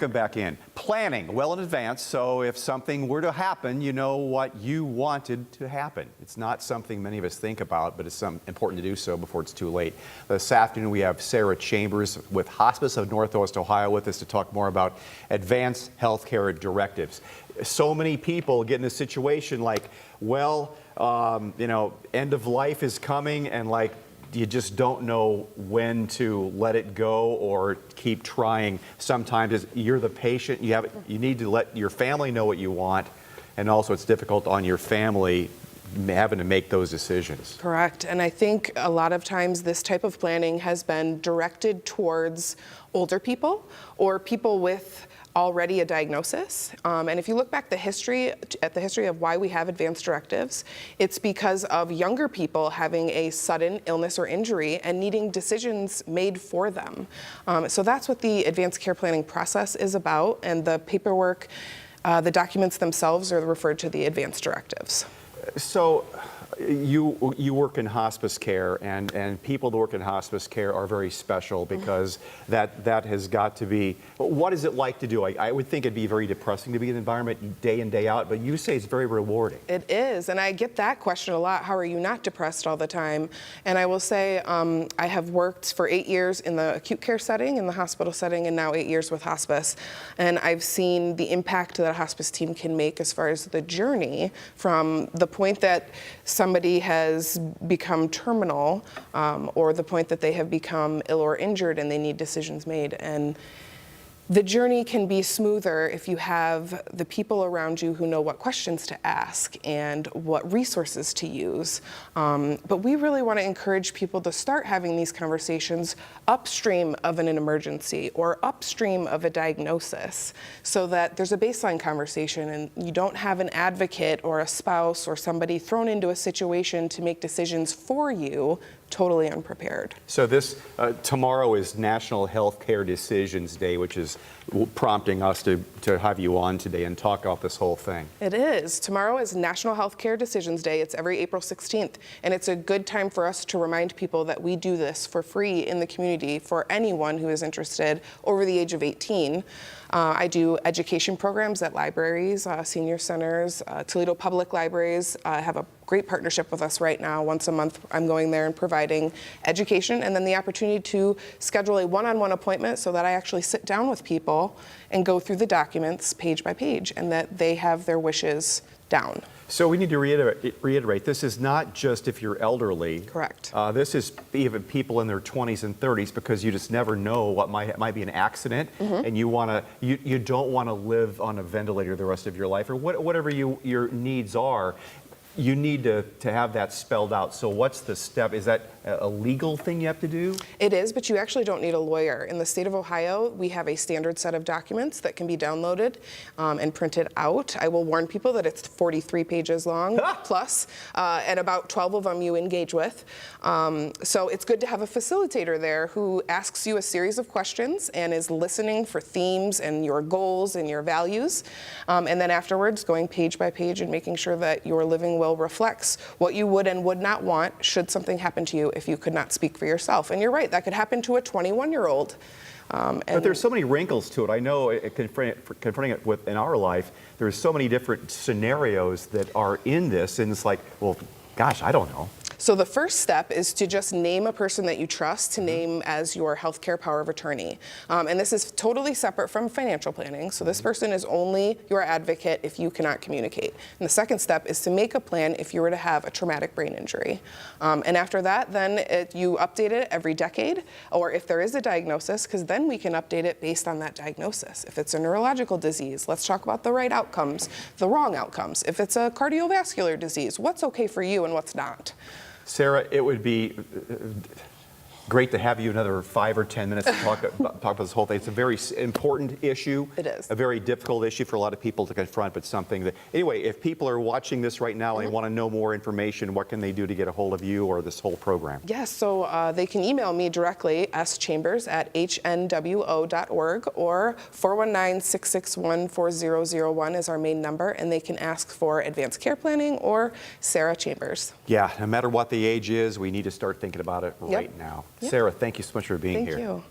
Come back in. Planning well in advance, so if something were to happen, you know what you wanted to happen. It's not something many of us think about, but it's important to do so before it's too late. This afternoon we have Sara Chambers with Hospice of Northwest Ohio with us to talk more about advanced healthcare directives. So many people get in a situation like, well, end of life is coming, and like, you just don't know when to let it go or keep trying. Sometimes you're the patient, you need to let your family know what you want, and also it's difficult on your family having to make those decisions. Correct, and I think a lot of times this type of planning has been directed towards older people or people with already a diagnosis. And if you look back at the history of why we have advanced directives, it's because of younger people having a sudden illness or injury and needing decisions made for them. So that's what the advanced care planning process is about, and the paperwork, the documents themselves are referred to the advanced directives. So you work in hospice care, and people that work in hospice care are very special because that has got to be. What is it like to do? I would think it'd be very depressing to be in an environment day in, day out, but you say it's very rewarding. It is, and I get that question a lot. How are you not depressed all the time? And I will say I have worked for 8 years in the acute care setting, in the hospital setting, and now 8 years with hospice. And I've seen the impact that a hospice team can make as far as the journey from the point that somebody has become terminal or the point that they have become ill or injured and they need decisions made. And the journey can be smoother if you have the people around you who know what questions to ask and what resources to use. But we really want to encourage people to start having these conversations upstream of an emergency or upstream of a diagnosis, so that there's a baseline conversation and you don't have an advocate or a spouse or somebody thrown into a situation to make decisions for you totally unprepared. So this tomorrow is National Healthcare Decisions Day, which is prompting us to have you on today and talk about this whole thing. It is. Tomorrow is National Healthcare Decisions Day. It's every April 16th, and it's a good time for us to remind people that we do this for free in the community for anyone who is interested over the age of 18. I do education programs at libraries, senior centers, Toledo Public Libraries have a great partnership with us right now. Once a month, I'm going there and providing education, and then the opportunity to schedule a one-on-one appointment so that I actually sit down with people and go through the documents page by page, and that they have their wishes down. So we need to reiterate, this is not just if you're elderly. Correct. This is even people in their 20s and 30s, because you just never know what might be an accident, and you don't want to live on a ventilator the rest of your life, or whatever your needs are. You need to have that spelled out. So what's the step? Is that a legal thing you have to do? It is, but you actually don't need a lawyer. In the state of Ohio, we have a standard set of documents that can be downloaded and printed out. I will warn people that it's 43 pages long plus, and about 12 of them you engage with. So it's good to have a facilitator there who asks you a series of questions and is listening for themes and your goals and your values. And then afterwards, going page by page and making sure that your living will reflects what you would and would not want should something happen to you if you could not speak for yourself. And you're right, that could happen to a 21-year-old. But there's so many wrinkles to it. I know confronting it in our life, there's so many different scenarios that are in this, and it's like, well, gosh, I don't know. So the first step is to just name a person that you trust to name as your healthcare power of attorney. And this is totally separate from financial planning. So this person is only your advocate if you cannot communicate. And the second step is to make a plan if you were to have a traumatic brain injury. And after that, then you update it every decade, or if there is a diagnosis, because then we can update it based on that diagnosis. If it's a neurological disease, let's talk about the right outcomes, the wrong outcomes. If it's a cardiovascular disease, what's okay for you and what's not? Sara, it would be great to have you another 5 or 10 minutes to talk about this whole thing. It's a very important issue. It is. A very difficult issue for a lot of people to confront, but something that, anyway, if people are watching this right now and they want to know more information, what can they do to get a hold of you or this whole program? Yes, so they can email me directly, schambers@hnwo.org, or 419-661-4001 is our main number, and they can ask for advanced care planning or Sara Chambers. Yeah, no matter what the age is, we need to start thinking about it right now. Yep. Sara, thank you so much for being here. Thank you.